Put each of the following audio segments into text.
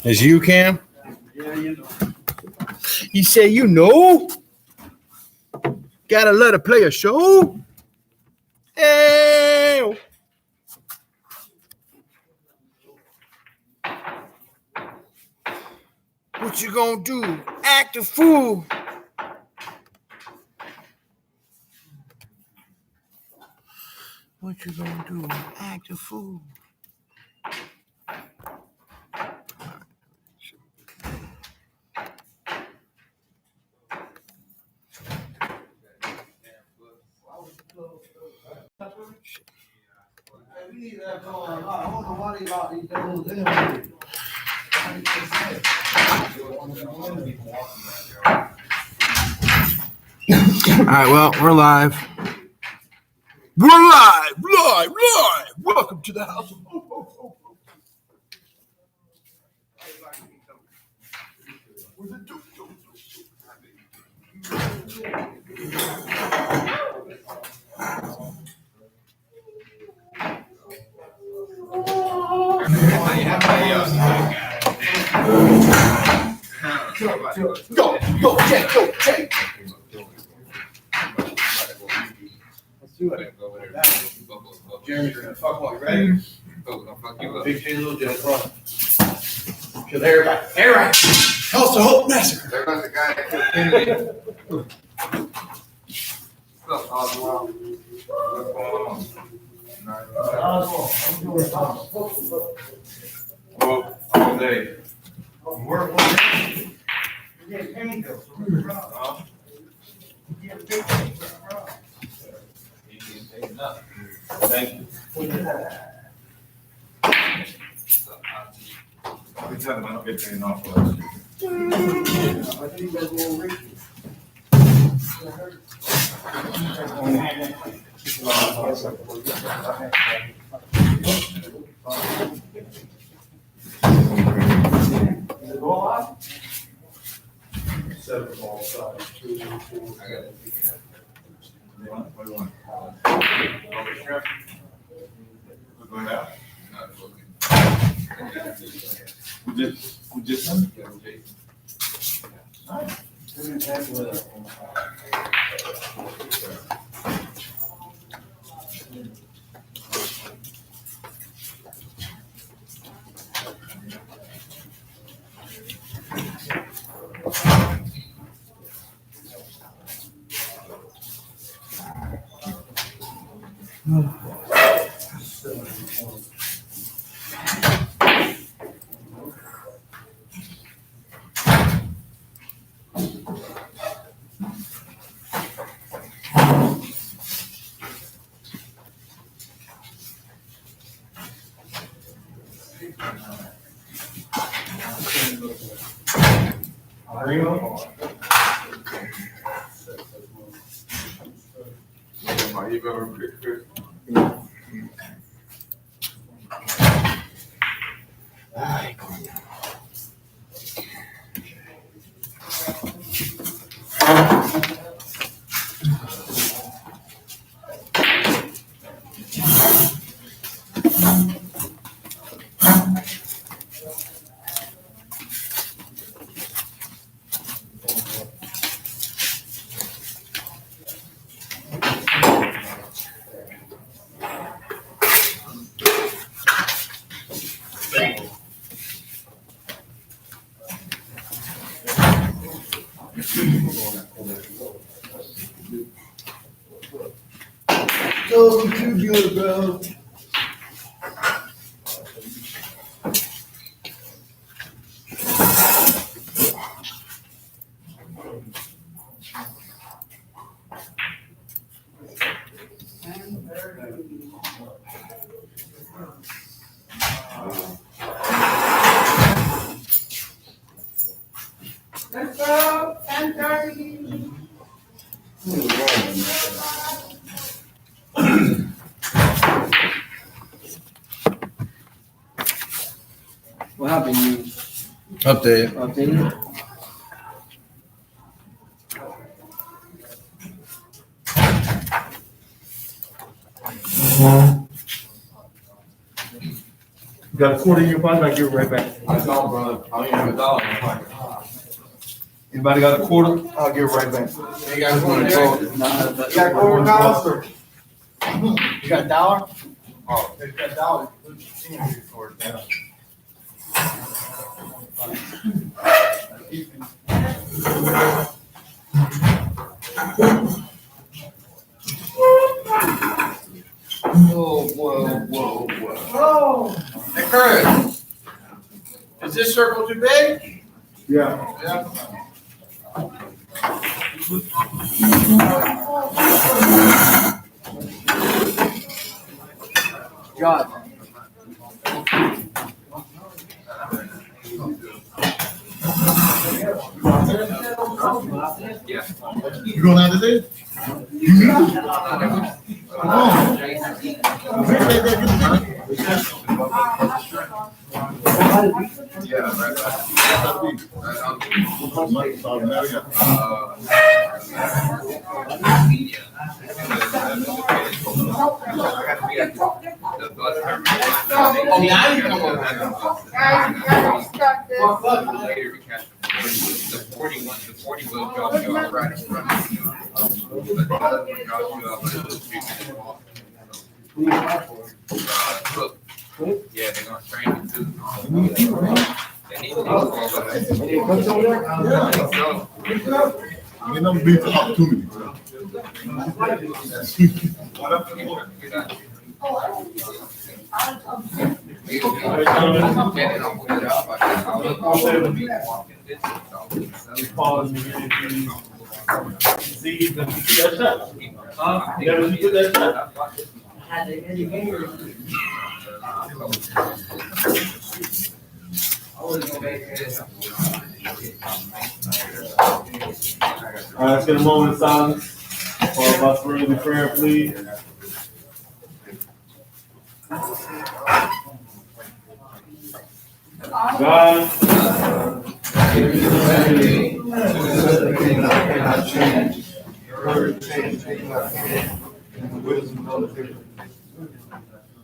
It's you, Cam? Yeah, you know. He said, you know, gotta let her play a show. Hey! What you gonna do? Act a fool. What you gonna do? Act a fool. All right, well, we're live. We're live. Welcome to the house. Go, Jay. Let's do it. Jeremy's gonna fuck while you're ready. Big J, little J, front. Kill everybody. House of Hope Massacre. There was a guy that killed Kennedy. What's up, Oswald? What's going on? Well, all day. Work one day. You get paid though, so we're wrong. You get paid. Thank you. I'll be telling them I don't get paid enough for that shit. I think you guys will reach. Is it all out? 7 ball size. 2, 2, 2. I got it. What do you want? We're going out. We just done? You go Chris. So too good, bro. Let's go, 10:30. What happened? You Update. updated? got a quarter in your pocket? I'll give it right back. I don't, brother. I don't even have a dollar in my pocket. Anybody got a quarter? I'll give it right back. You got one, Joe? You got quarter, Kyle? You got a dollar? Oh, You got a dollar. whoa. Oh. Hey, Curtis, is this circle too big? Yeah. Yeah. John. You going out today? You need to. Come on. Yeah, right. Oh, now you come over. The 40 will drop you off right in front of you. But the other one drops you off like 2 minutes walk. Look. Yeah, they're gonna train you too. They need to go. You never beat the opportunity. All right, let's get a moment of silence for our friendly prayer, please. God,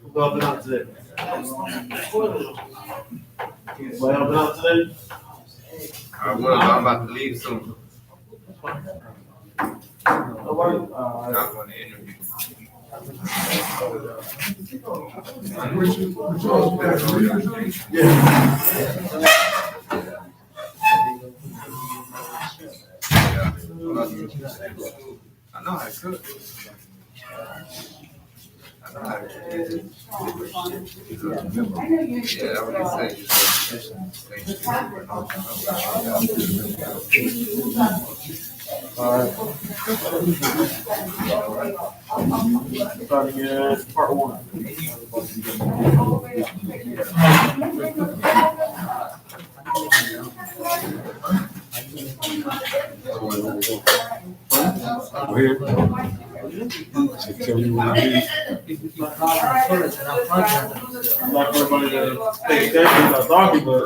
who helping out today? Anybody helping out today? I will, I'm about to leave soon. I'm going to interview. I know how to cook. Yeah, that's what he All right. Starting at part 1. Tell you what it is. I'm not for everybody to pay attention to talking, but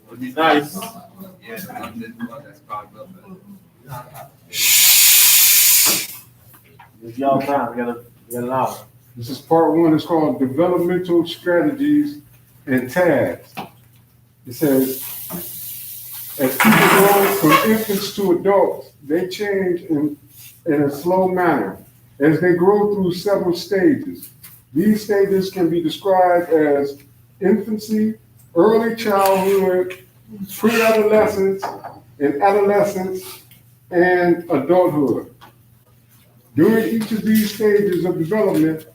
it'd be nice. Yeah, the one that's popped up. It's y'all time. We got an hour. This is part 1. It's called Developmental Strategies and Tasks. It says, as people grow from infants to adults, they change in a slow manner as they grow through several stages. These stages can be described as infancy, early childhood, pre-adolescence, and adolescence, and adulthood. During each of these stages of development,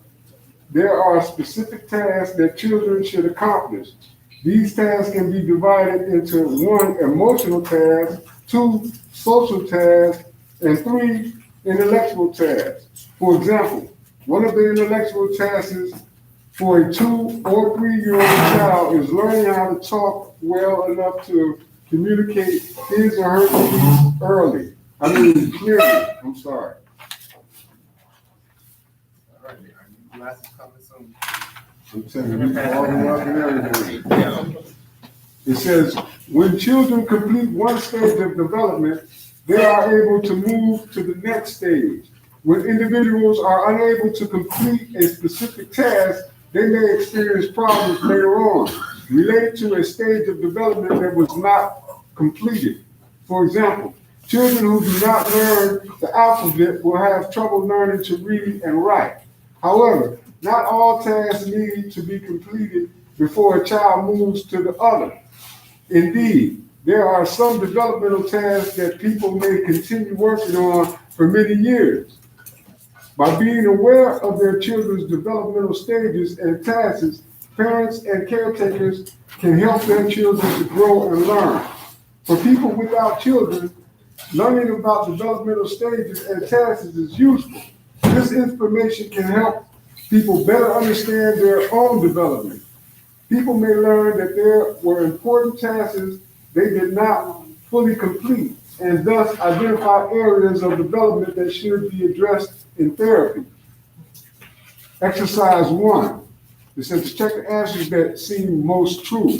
there are specific tasks that children should accomplish. These tasks can be divided into 1, emotional tasks, 2, social tasks, and 3, intellectual tasks. For example, one of the intellectual tasks for a 2 or 3-year-old child is learning how to talk well enough to communicate his or her needs clearly. I'm sorry. Glasses coming soon. I'm telling you, all the up and everything. It says, when children complete one stage of development, they are able to move to the next stage. When individuals are unable to complete a specific task, they may experience problems later on related to a stage of development that was not completed. For example, children who do not learn the alphabet will have trouble learning to read and write. However, not all tasks need to be completed before a child moves to the other. Indeed, there are some developmental tasks that people may continue working on for many years. By being aware of their children's developmental stages and tasks, parents and caretakers can help their children to grow and learn. For people without children, learning about developmental stages and tasks is useful. This information can help people better understand their own development. People may learn that there were important tasks they did not fully complete, and thus identify areas of development that should be addressed in therapy. Exercise 1. It says check the answers that seem most true.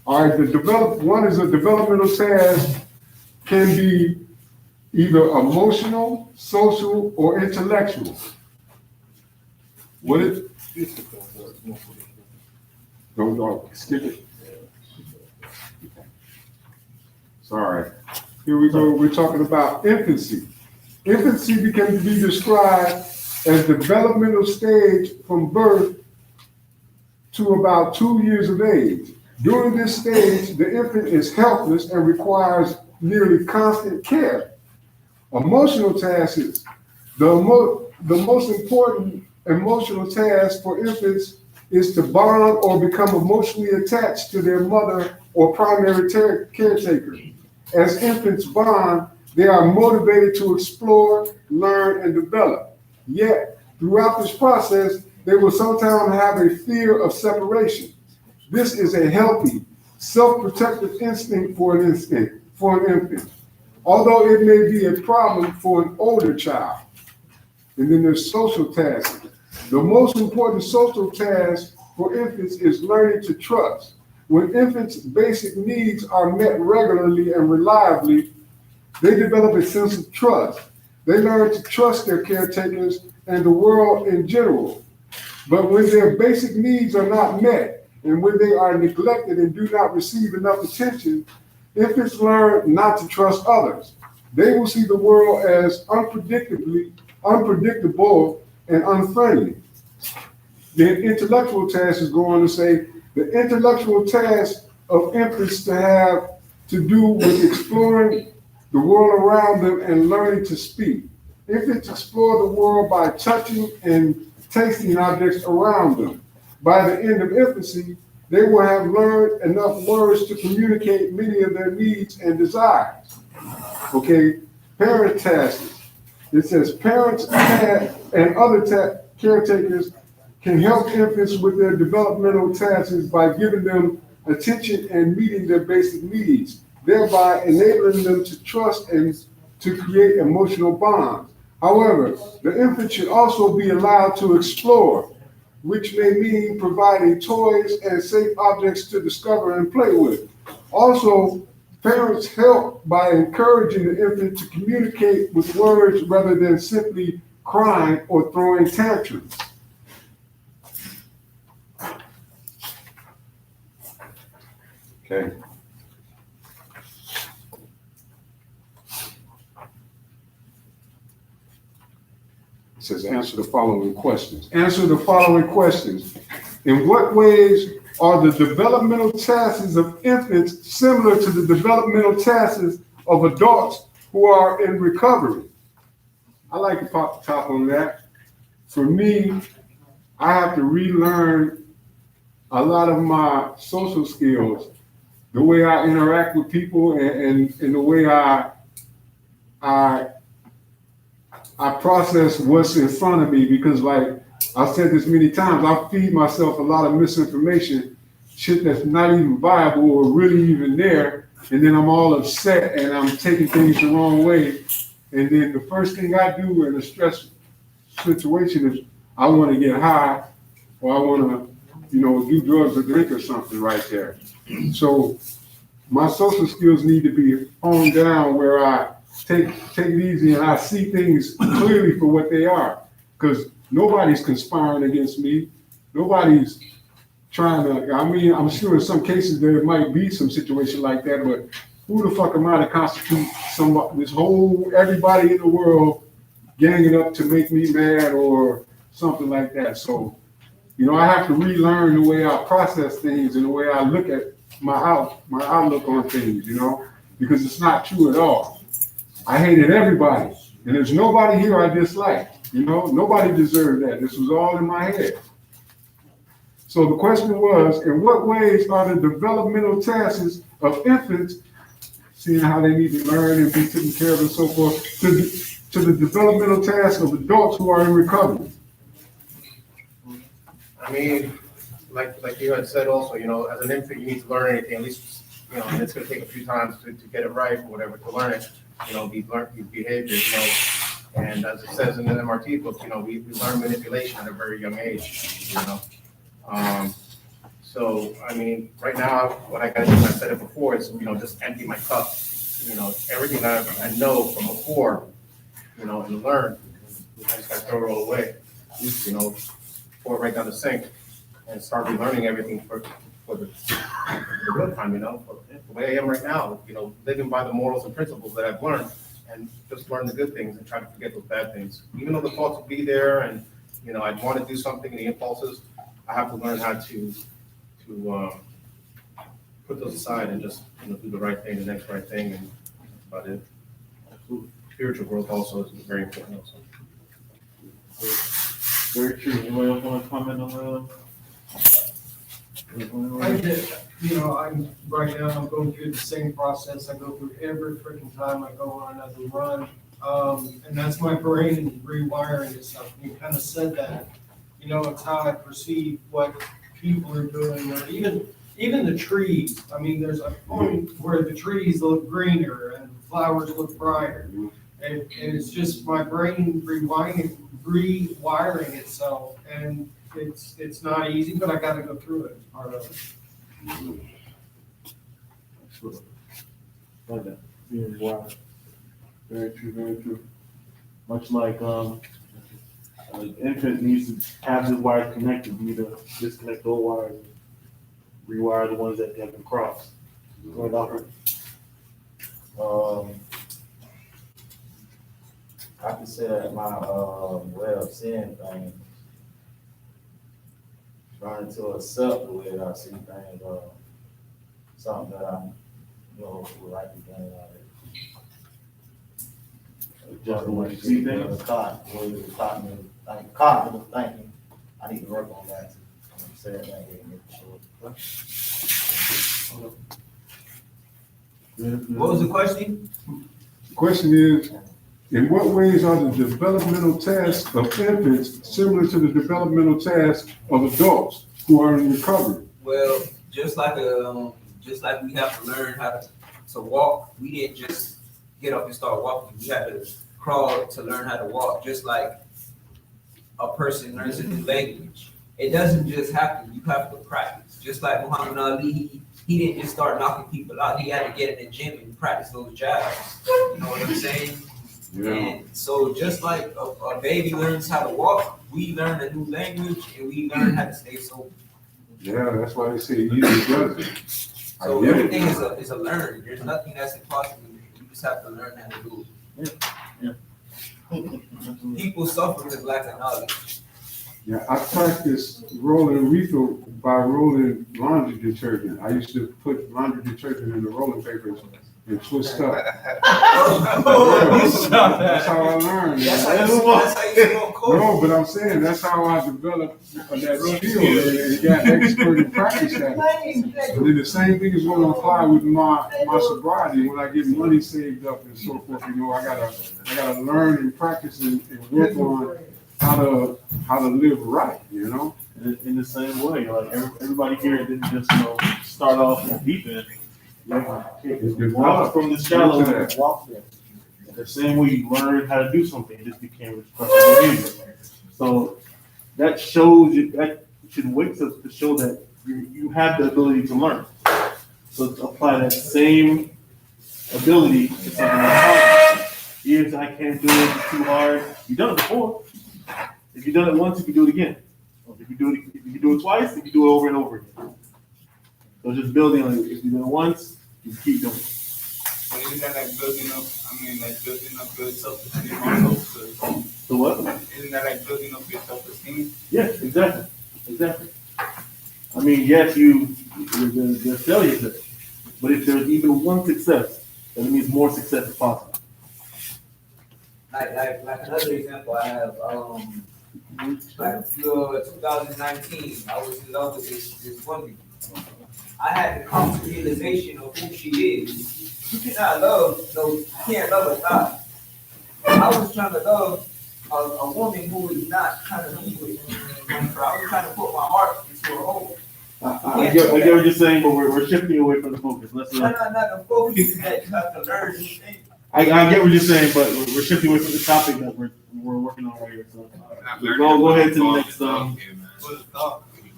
All right, one is a developmental task, can be either emotional, social, or intellectual. What is? Don't skip it. Sorry. Here we go. We're talking about infancy. Infancy can be described as developmental stage from birth to about 2 years of age. During this stage, the infant is helpless and requires nearly constant care. Emotional tasks. The most important emotional task for infants is to bond or become emotionally attached to their mother or primary caretaker. As infants bond, they are motivated to explore, learn, and develop. Yet, throughout this process, they will sometimes have a fear of separation. This is a healthy, self-protective instinct for an infant, although it may be a problem for an older child. And then there's social tasks. The most important social task for infants is learning to trust. When infants' basic needs are met regularly and reliably, they develop a sense of trust. They learn to trust their caretakers and the world in general. But when their basic needs are not met, and when they are neglected and do not receive enough attention, infants learn not to trust others. They will see the world as unpredictable and unfriendly. The intellectual task is going to say the intellectual task of infants to have to do with exploring the world around them and learning to speak. Infants explore the world by touching and tasting objects around them. By the end of infancy, they will have learned enough words to communicate many of their needs and desires. Okay, parent tasks. It says parents and other caretakers can help infants with their developmental tasks by giving them attention and meeting their basic needs, thereby enabling them to trust and to create emotional bonds. However, the infant should also be allowed to explore, which may mean providing toys and safe objects to discover and play with. Also, parents help by encouraging the infant to communicate with words rather than simply crying or throwing tantrums. Okay. It says answer the following questions. Answer the following questions. In what ways are the developmental tasks of infants similar to the developmental tasks of adults who are in recovery? I like to pop the top on that. For me, I have to relearn a lot of my social skills, the way I interact with people and the way I process what's in front of me, because like I've said this many times, I feed myself a lot of misinformation, shit that's not even viable or really even there, and then I'm all upset and I'm taking things the wrong way. And then the first thing I do in a stress situation is I want to get high, or I want to, do drugs or drink or something right there. So my social skills need to be honed down where I take it easy and I see things clearly for what they are, because nobody's conspiring against me. Nobody's trying to, I mean, I'm sure in some cases there might be some situation like that, but who the fuck am I to constitute everybody in the world ganging up to make me mad or something like that? So, I have to relearn the way I process things and the way I look at my outlook on things, because it's not true at all. I hated everybody, and there's nobody here I dislike, nobody deserved that. This was all in my head. So the question was, in what ways are the developmental tasks of infants, seeing how they need to learn and be taken care of and so forth, to the developmental tasks of adults who are in recovery? I mean, like you had said also, as an infant, you need to learn anything, at least, and it's gonna take a few times to get it right or whatever, to learn it, these behaviors, and as it says in the MRT book, we learn manipulation at a very young age, So, I mean, right now, what I gotta do, and I said it before, is, just empty my cup, everything that I know from before, and learn, I just gotta throw it all away, pour it right down the sink, and start relearning everything for the good time, for the way I am right now, living by the morals and principles that I've learned, and just learn the good things and try to forget those bad things. Even though the thoughts will be there, and, I'd want to do something, the impulses, I have to learn how to put those aside and just, do the right thing, the next right thing, and that's about it. Spiritual growth also is very important also. Very true. Anybody else want to comment on that? I did, I'm right now, I'm going through the same process I go through every freaking time I go on another run. And that's my brain rewiring itself. You kind of said that, it's how I perceive what people are doing, or even the trees. I mean, there's a point where the trees look greener and flowers look brighter. And it's just my brain rewiring itself, and it's not easy, but I got to go through it. It's part of it. Like that. Being wild. Very true, very true. Much like an infant needs to have his wires connected, you need to disconnect those wires and rewire the ones that have been crossed. Going off. I consider my way of seeing things, trying to accept the way that I see things, something that I would like to gain out of it. Just the way you see things. Cognitive thinking. I need to work on that. Say it that way, make sure. What was the question? The question is, in what ways are the developmental tasks of infants similar to the developmental tasks of adults who are in recovery? Well, just like we have to learn how to walk, we didn't just get up and start walking. We had to crawl to learn how to walk, just like a person learns a new language. It doesn't just happen, you have to practice. Just like Muhammad Ali, he didn't just start knocking people out, he had to get in the gym and practice those jabs. You know what I'm saying? Yeah. And so just like a baby learns how to walk, we learn a new language and we learn how to stay sober. Yeah, that's why they say easy does it. So everything is a learn. There's nothing that's impossible. You just have to learn how to do it. People suffer with lack of knowledge. Yeah, I practiced rolling reefer by rolling laundry detergent. I used to put laundry detergent in the rolling papers and twist up. That's how I learned. That's how you don't coach. No, but I'm saying that's how I developed that skill and got expert in practice at it. And then the same thing is going to apply with my sobriety. When I get money saved up and so forth, I gotta learn and practice and work on how to live right. In the same way, like everybody here didn't just start off in the deep end. Walk from the shallow and walk there. The same way you learn how to do something, it just became a behavior. So that shows you, that should wake us to show that you have the ability to learn. So to apply that same ability to something else. Even if I can't do it, it's too hard. You've done it before. If you've done it once, you can do it again. If you do it twice, if you do it over and over again. So just building on it. If you do it once, you keep doing it. But isn't that like building up, building up your self-esteem also? So what? Isn't that like building up your self-esteem? Yeah, exactly. I mean, yes, there's failures there. But if there's even one success, that means more success is possible. Like another example, I have, like, 2019, I was in love with this woman. I had to come to realization of who she is. You cannot love, you can't love a God. I was trying to love a woman who is not trying to be with me. I was trying to put my heart into a hole. I get what you're saying, but we're shifting away from the focus. Let's Not the focus is that you have to learn new things. I get what you're saying, but we're shifting away from the topic that we're working on right here. So go ahead to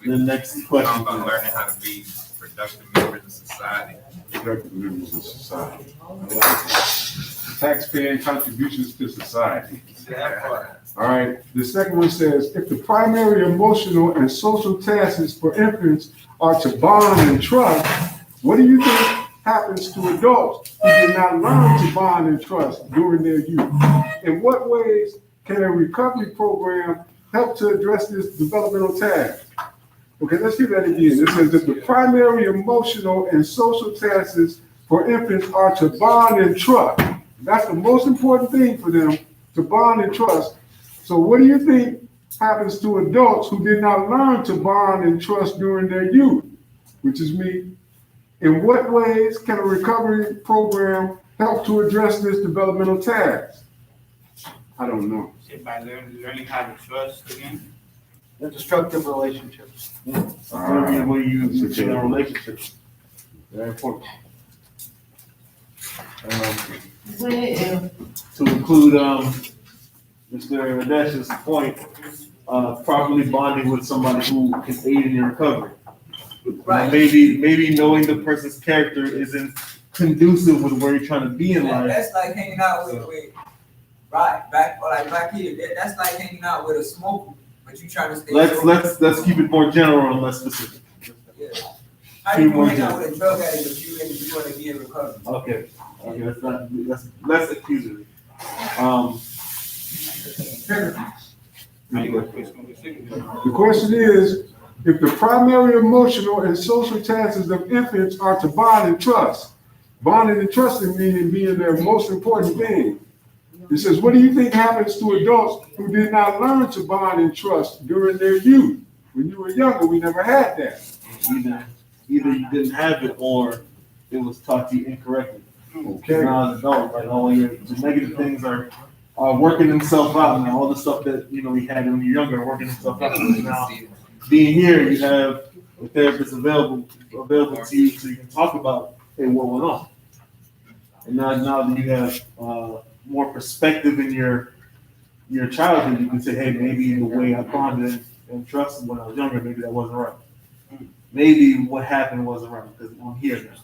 the next question. Talking about learning how to be productive members of society. Productive members of society. Taxpaying contributions to society. That part. All right. The second one says, if the primary emotional and social tasks for infants are to bond and trust, what do you think happens to adults who did not learn to bond and trust during their youth? In what ways can a recovery program help to address this developmental task? Okay, let's hear that again. It says that the primary emotional and social tasks for infants are to bond and trust. That's the most important thing for them, to bond and trust. So what do you think happens to adults who did not learn to bond and trust during their youth, which is me? In what ways can a recovery program help to address this developmental task? I don't know. By learning how to trust again. Destructive relationships. The way you in a relationship. Very important. To include Mr. Adesh's point, properly bonding with somebody who can aid in your recovery. Right. Maybe knowing the person's character isn't conducive with where you're trying to be in life. That's like hanging out with back here. That's like hanging out with a smoker, but you trying to stay. Let's keep it more general and less specific. Yeah. How do you hang out with a drug addict if you want to be in recovery? Okay, that's less accusative. The question is, if the primary emotional and social tasks of infants are to bond and trust, bonding and trusting meaning being their most important thing. It says, what do you think happens to adults who did not learn to bond and trust during their youth? When you were younger, we never had that. Either you didn't have it or it was taught to you incorrectly. Okay. Now as an adult, like all the negative things are working themselves out now. All the stuff that we had when you were younger are working themselves out. Now being here, you have a therapist available to you so you can talk about, hey, what went on. And now that you have more perspective in your childhood, you can say, hey, maybe the way I bonded and trusted when I was younger, maybe that wasn't right. Maybe what happened wasn't right because I'm here now.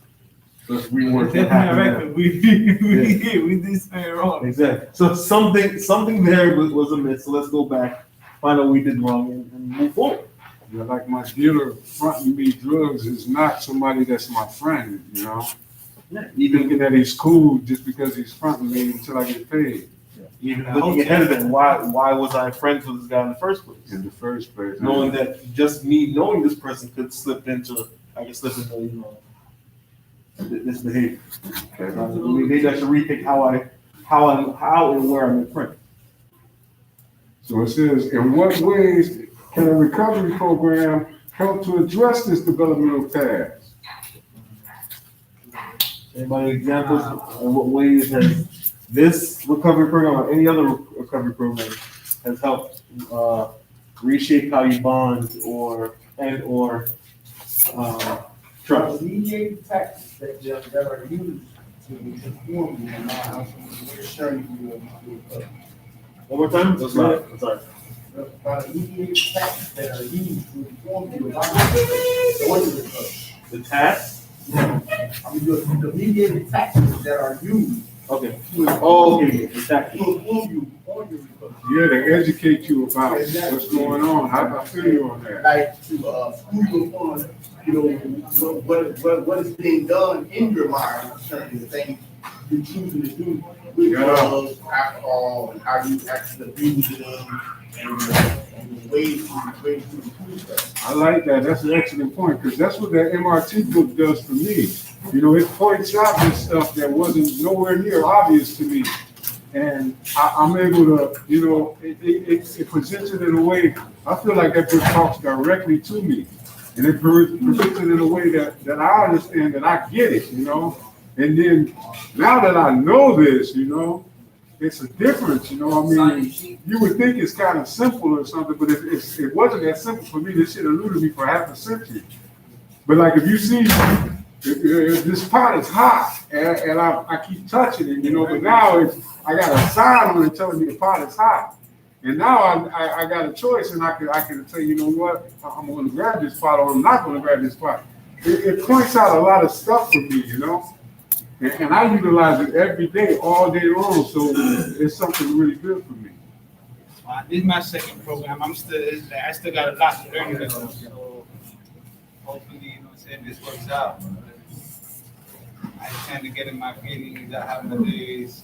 So let's rework what happened. We did something wrong. Exactly. So something there was amiss. So let's go back, find out what we did wrong, and move forward. You know, like my dealer fronting me drugs is not somebody that's my friend, you know. Yeah. Even thinking that he's cool just because he's fronting me until I get paid. Even looking ahead of it, why was I friends with this guy in the first place? In the first place. Knowing that just me knowing this person could slip into this behavior. Okay. Maybe I should rethink how and where I'm a friend. So it says, in what ways can a recovery program help to address this developmental task? Anybody examples of what ways has this recovery program or any other recovery program has helped reshape how you bond or trust? Mediating tactics that are used to inform you and how to sharing you. One more time? I'm sorry. By the mediating tactics that are used to inform you about what is recovery. The task? I mean, the mediating tactics that are used Okay. Oh, okay, exactly. Yeah, to educate you about what's going on. I feel you on that. Like to school you on, you know, what is being done in your mind concerning the things you're choosing to do with drugs, alcohol, and how you actually abuse them, and the ways to improve that. I like that. That's an excellent point, because that's what that MRT book does for me. You know, it points out this stuff that wasn't nowhere near obvious to me. And I'm able to, you know, it presents it in a way, I feel like that book talks directly to me. And it presents it in a way that I understand, that I get it, you know. And then now that I know this, you know, it's a difference, you know. I mean, you would think it's kind of simple or something, but it wasn't that simple for me. This shit eluded me for half a century. But like if you see, if this pot is hot and I keep touching it, you know, but now I got a sign on it telling me the pot is hot. And now I got a choice, and I can say, you know what, I'm going to grab this pot or I'm not going to grab this pot. It points out a lot of stuff for me, you know. And I utilize it every day, all day long, so it's something really good for me. This is my second program. I still got a lot to learn with them. So hopefully, you know what I'm saying, this works out. I tend to get in my feelings. I have my days.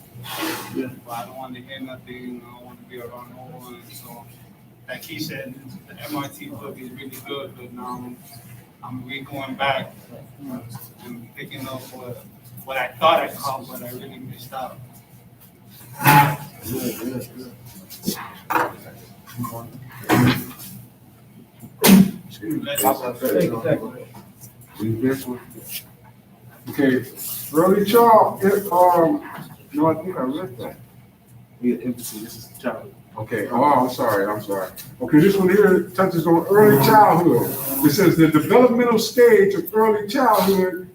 But I don't want to hear nothing. I don't want to be around no one. So, like he said, the MRT book is really good, but now I'm going back and picking up what I thought I caught, but I really missed out. Okay, early child, no, I think I read that. Yeah, empathy, this is child. Okay, I'm sorry. Okay, this one here touches on early childhood. It says the developmental stage of early childhood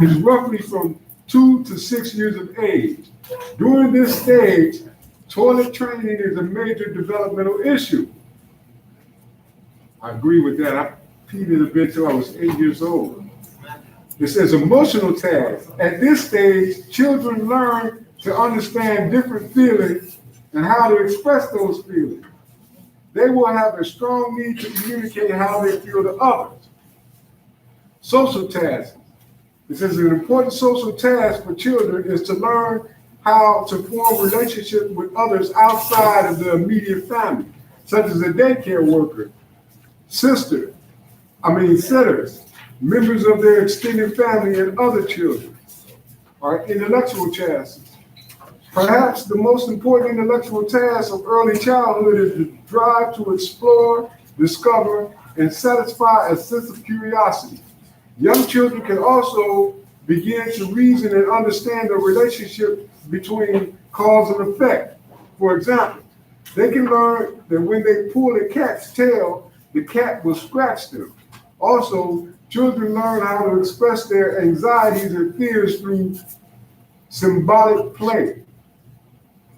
is roughly from 2 to 6 years of age. During this stage, toilet training is a major developmental issue. I agree with that. I peed in a bit till I was 8 years old. It says emotional tags. At this stage, children learn to understand different feelings and how to express those feelings. They will have a strong need to communicate how they feel to others. Social tasks. It says an important social task for children is to learn how to form relationships with others outside of the immediate family, such as a daycare worker, sitters, members of their extended family, and other children. All right, intellectual tasks. Perhaps the most important intellectual task of early childhood is the drive to explore, discover, and satisfy a sense of curiosity. Young children can also begin to reason and understand the relationship between cause and effect. For example, they can learn that when they pull a cat's tail, the cat will scratch them. Also, children learn how to express their anxieties and fears through symbolic play.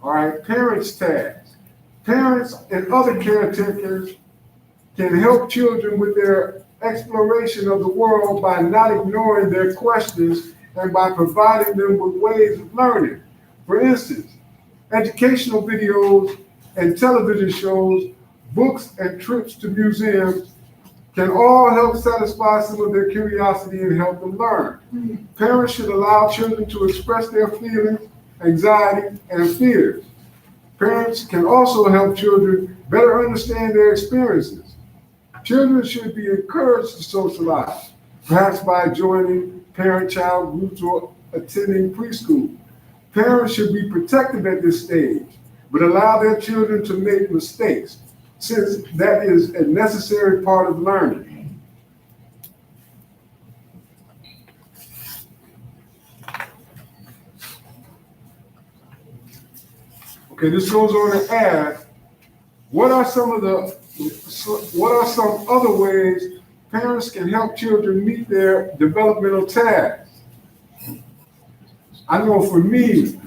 All right, parents' tasks. Parents and other caretakers can help children with their exploration of the world by not ignoring their questions and by providing them with ways of learning. For instance, educational videos and television shows, books and trips to museums can all help satisfy some of their curiosity and help them learn. Parents should allow children to express their feelings, anxiety, and fears. Parents can also help children better understand their experiences. Children should be encouraged to socialize, perhaps by joining parent-child groups or attending preschool. Parents should be protective at this stage, but allow their children to make mistakes, since that is a necessary part of learning. Okay, this goes on to add, what are some other ways parents can help children meet their developmental tasks? I know for me,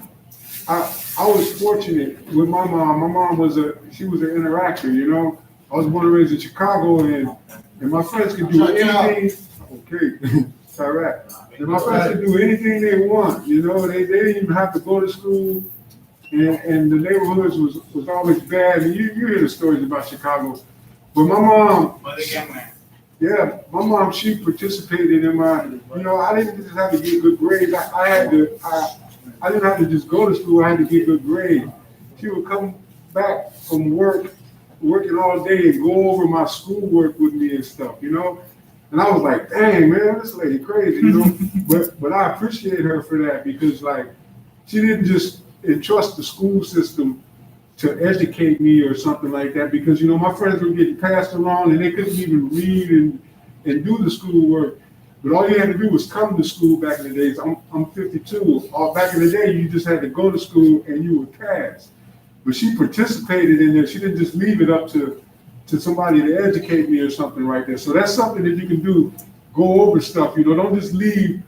I was fortunate with my mom. My mom she was an interactor, you know. I was born and raised in Chicago, and my friends could do anything. Okay. Correct. And my friends could do anything they want, you know, they didn't even have to go to school. And the neighborhoods was always bad. And you hear the stories about Chicago. But my mom, yeah, my mom, she participated in my, you know, I didn't just have to get good grades. I didn't have to just go to school, I had to get good grades. She would come back from working all day and go over my schoolwork with me and stuff, you know? And I was like, dang, man, this lady crazy, you know? but I appreciate her for that because, like, she didn't just entrust the school system to educate me or something like that because, you know, my friends were getting passed around and they couldn't even read and do the schoolwork. But all you had to do was come to school back in the days. I'm 52. Back in the day, you just had to go to school and you would pass. But she participated in there. She didn't just leave it up to somebody to educate me or something right there. So that's something that you can do. Go over stuff, you know. Don't just leave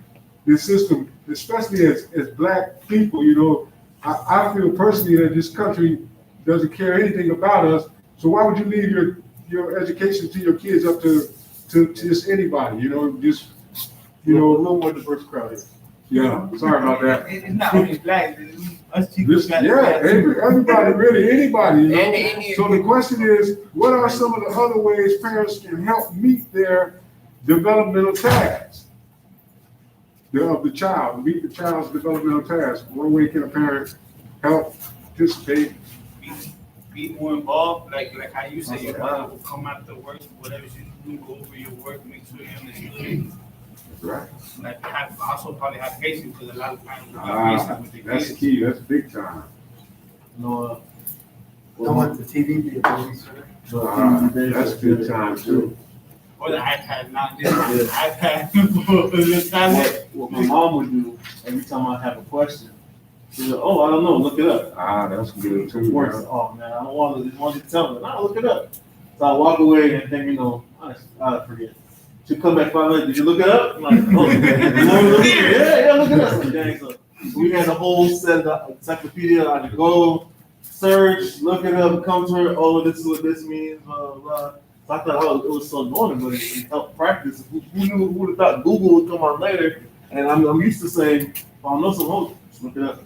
the system, especially as black people, you know. I feel personally that this country doesn't care anything about us. So why would you leave your education to your kids up to just anybody, you know, just, you know, a little more diverse crowd here. Yeah, sorry about that. It's not only black, us chicos Everybody, really, anybody, you know? So the question is, what are some of the other ways parents can help meet their developmental tasks? Of the child, meet the child's developmental tasks. One way can a parent help participate? Be more involved, like how you say, your mother will come after work, whatever you do, go over your work, make sure you understand. Right. Like also probably have patience because a lot of times you have patience with the that's kids. key. That's big time. No, Don't want the TV be a babysitter. That's big time too. Or the iPad, not this iPad. What my mom would do every time I have a question, she'd go, "Oh, I don't know, look it up." That's good too. Works. Oh man, I don't want you to tell me. No, look it up. So I walk away and then, you know, I forget. She'll come back 5 minutes. Did you look it up? I'm like, oh, yeah, look it up. Dang, so we had a whole set of encyclopedia. I could go search, look it up, come to her. Oh, this is what this means. Blah blah blah. So I thought, it was so annoying, but it helped practice. Who would have thought Google would come on later? And I'm used to saying, if I know some just look it up.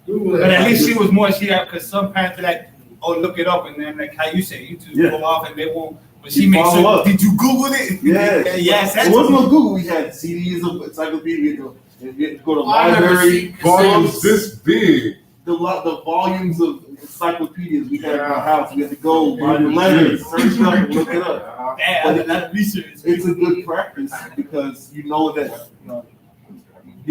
But at least she was more, because some parents are like, oh, look it up, and then like how you say, you just go off and they won't. But she makes sure, up. Did you Google it? Yes. Yes. It wasn't no Google. We had CDs of encyclopedia. You go to library. Volumes this big. The volumes of encyclopedias we had in our house. We had to go buy the letters, search up, and look it up. That research. It's a good practice because you know that you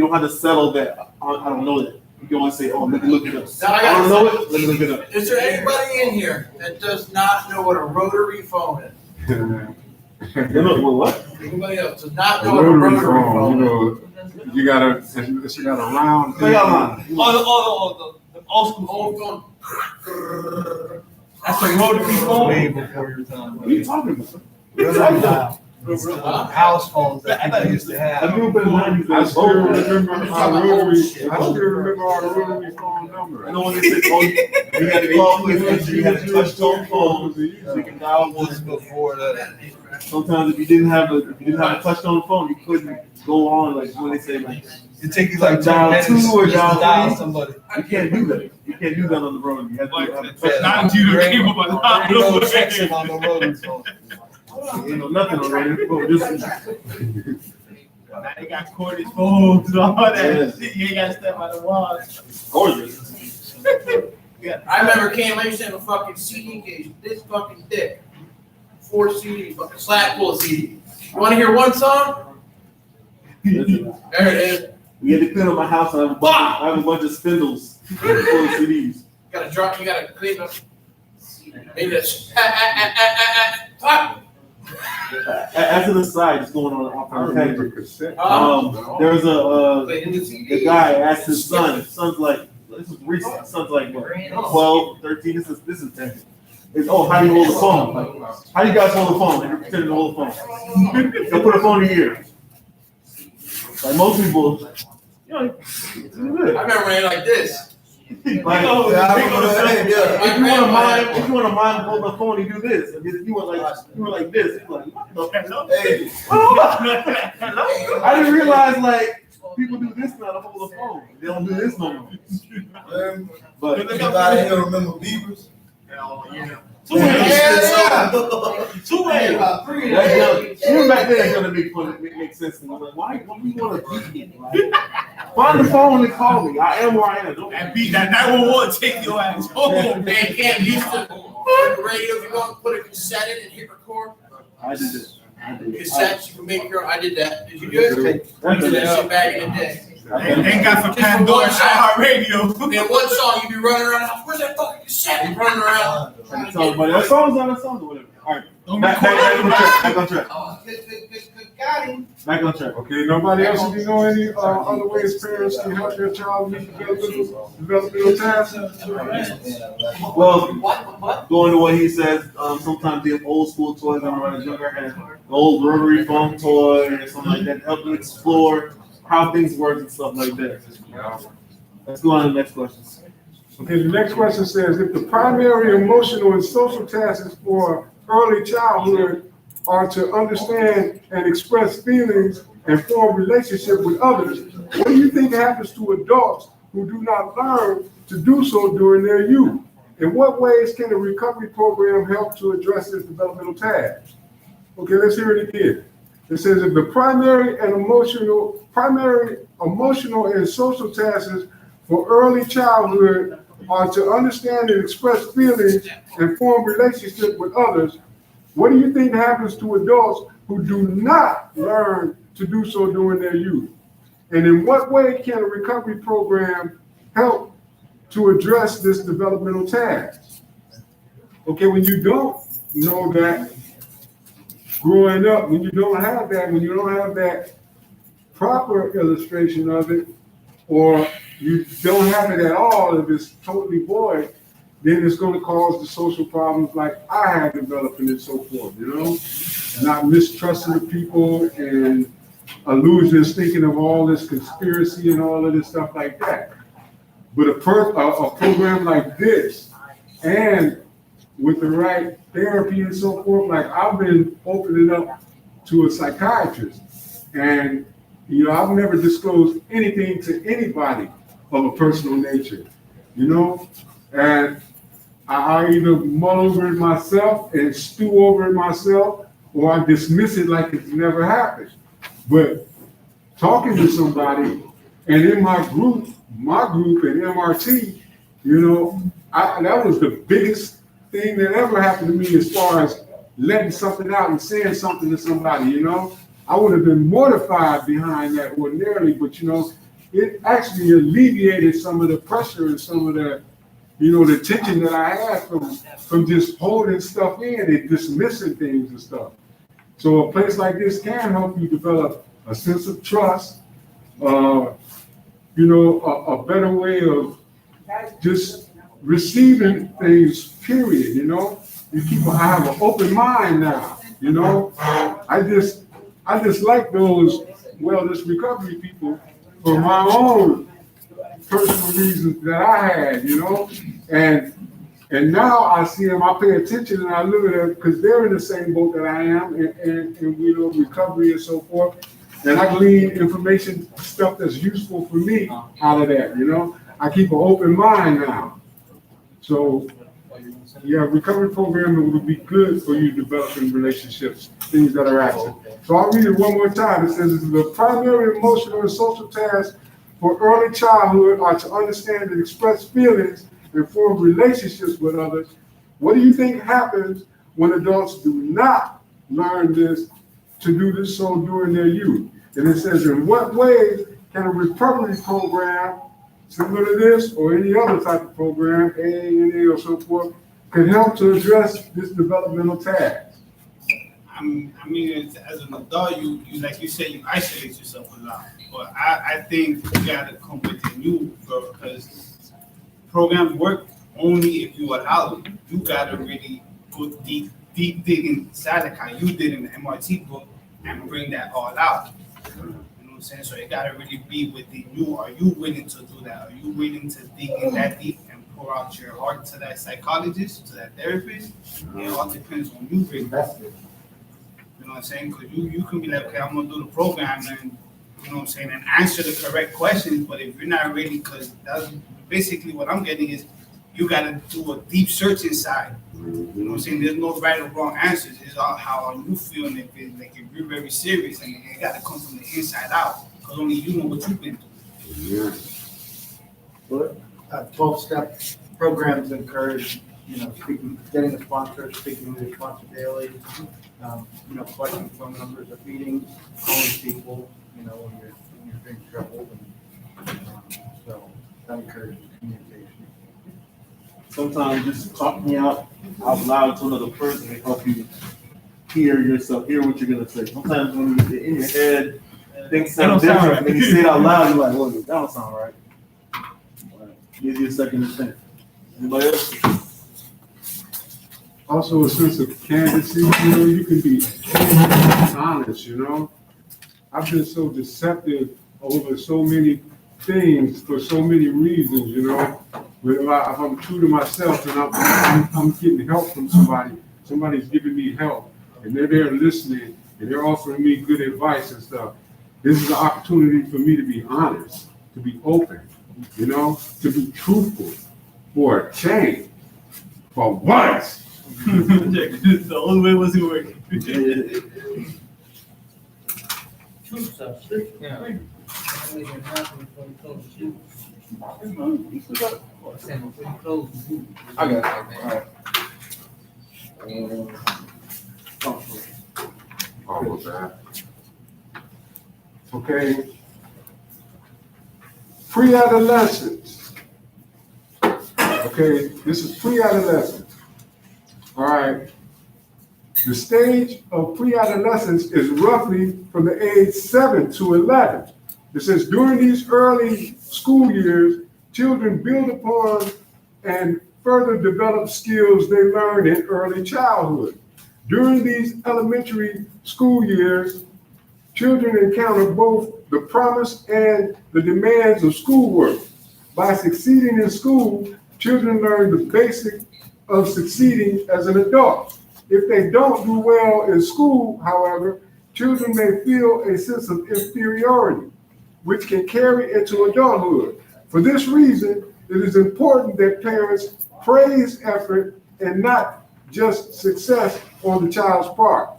don't have to settle that. I don't know that. You don't want to say, "Oh, let me look it up." I don't know it. Let me look it up. Is there anybody in here that does not know what a rotary phone is? What? Anybody else does not A know what a rotary rotary phone, phone you is? know, you got a round thing. The old school Old phone. phone. That's the rotary phone. Way before your time. What are you talking about? House phones that people used to I have. grew up in the 90s. I still remember Oh, our rotary phone number. I know when they said, "Oh, you had to call places, you had a touch tone phone, so you can dial Was before that. Sometimes if you didn't have a touch tone phone, you couldn't go on like when they say like It take you like dial 10 minutes 2 or just to dial dial 3. somebody. You can't do that. You can't do that on the road. You have to have a touch But tone. not you came up with a There ain't no texting on the rotary phone. You know nothing on radio phone. Just Now they got corded phones and all that Yes. shit. You ain't got to step on the wall. gorgeous. I remember Cam, I used to have a fucking CD case, this fucking thick. 4 CDs, fucking slap full of CDs. You wanna hear one song? There it is. We had to clean up my house. And I have a bunch of spindles full of CDs. You gotta clean up. Maybe this. Fuck. As an aside, it's going on off I on the remember tangent. cassette. There's Clean the CD. the guy asked his son's like, this was recent, son's like what, 12, 13, this is 10. It's, oh, how do you hold the phone? Like, how do you guys hold the phone? You're pretending to hold the phone. They'll put a phone in your ear. Like most people, you know, it's good. I remember it like this. Like, if you want to mind hold the phone, you do this. And if you were like this, you're like, what the Hey. I didn't realize like people do this now to hold the phone. They don't do this no more. But Anybody here remember Beavers? two ways. Two ways. Even back then, it's gonna make sense to me. Like, why do you want to beat me? Like, find the phone and call me. I am where I am. That beat that 911 take your ass home. Man, can't use the radio if you want to put a cassette in and hit record. I did this. Cassettes, you can make your. I did that. Did you do it? I did that shit back in the day. Thank God for Pandora and iHeartRadio. Then one song you'd be running around. Where's that fucking cassette? You running around. That song's on or whatever. All right. Back on track. Got him. Back on track. Okay, nobody else, do you know any other ways parents can help their child meet developmental tasks? Well, going to what he says, sometimes the old school toys, I remember when I was younger, had the old rotary phone toy or something like that to help them explore how things work and stuff like that. Let's go on to the next question. Okay, the next question says, if the primary emotional and social tasks for early childhood are to understand and express feelings and form relationship with others, what do you think happens to adults who do not learn to do so during their youth? In what ways can a recovery program help to address this developmental task? Okay, let's hear it again. It says if the primary emotional and social tasks for early childhood are to understand and express feelings and form relationship with others, what do you think happens to adults who do not learn to do so during their youth? And in what way can a recovery program help to address this developmental task? Okay, when you don't know that growing up, when you don't have that proper illustration of it, or you don't have it at all, if it's totally void, then it's going to cause the social problems like I had developing and so forth, not mistrusting the people and illusions, thinking of all this conspiracy and all of this stuff like that. But a program like this, and with the right therapy and so forth, like I've been opening up to a psychiatrist, and I've never disclosed anything to anybody of a personal nature, and I either mull over it myself and stew over it myself, or I dismiss it like it's never happened. But talking to somebody, and in my group and MRT, that was the biggest thing that ever happened to me as far as letting something out and saying something to somebody, I would have been mortified behind that ordinarily, but it actually alleviated some of the pressure and some of the, the tension that I had from just holding stuff in and dismissing things and stuff. So a place like this can help you develop a sense of trust, a better way of just receiving things, period, I have an open mind now, I just like those wellness recovery people for my own personal reasons that I had, and now I see them, I pay attention and I look at them because they're in the same boat that I am, and recovery and so forth, and I glean information, stuff that's useful for me out of that, I keep an open mind now. So, yeah, recovery program would be good for you developing relationships, things that are active. So I'll read it one more time. It says, the primary emotional and social tasks for early childhood are to understand and express feelings and form relationships with others. What do you think happens when adults do not learn this, to do this so during their youth? And it says, in what ways can a recovery program similar to this or any other type of program, AANA or so forth, can help to address this developmental task? As an adult, you like you said, you isolate yourself a lot. But I think you gotta come with a new, because programs work only if you allow them. You gotta really go deep dig inside like how you did in the MRT book and bring that all out. You know what I'm I'm saying? So it gotta really be within you. Are you willing to do that? Are you willing to dig in that deep and pour out your heart to that psychologist, to that therapist? It all depends on you, really. You know what I'm saying? Because you can be like, okay, I'm gonna do the program and, you know what I'm saying, and answer the correct questions, but if you're not ready, because that's basically what I'm getting is you gotta do a deep search inside. You know what I'm saying? There's no right or wrong answers. It's all how you feel, and if you're very serious, and it gotta come from the inside out, because only you know what you've been through. Yeah. 12-step programs encourage, speaking, getting a sponsor, speaking with your sponsor daily, collecting phone numbers of meetings, calling people, when you're in trouble. So that encourages communication. Sometimes just talking out loud to another person can help you hear yourself, hear what you're gonna say. Sometimes when you're in your head, things sound different. Right. When you say it out loud, you're like, "Well, that don't sound right." Give you a second to think. Anybody else? Also a sense of candidacy, you can be honest, I've been so deceptive over so many things for so many reasons, But if I'm true to myself and I'm getting help from somebody's giving me help, and they're there listening, and they're offering me good advice and stuff, this is an opportunity for me to be honest, to be open, to be truthful for a change, for once. The only way wasn't working. I got it, man. Almost that. Okay. Pre-adolescence. Okay, this is pre-adolescence. All right. The stage of pre-adolescence is roughly from the age 7 to 11. It says during these early school years, children build upon and further develop skills they learned in early childhood. During these elementary school years, children encounter both the promise and the demands of schoolwork. By succeeding in school, children learn the basic of succeeding as an adult. If they don't do well in school, however, children may feel a sense of inferiority, which can carry into adulthood. For this reason, it is important that parents praise effort and not just success on the child's part.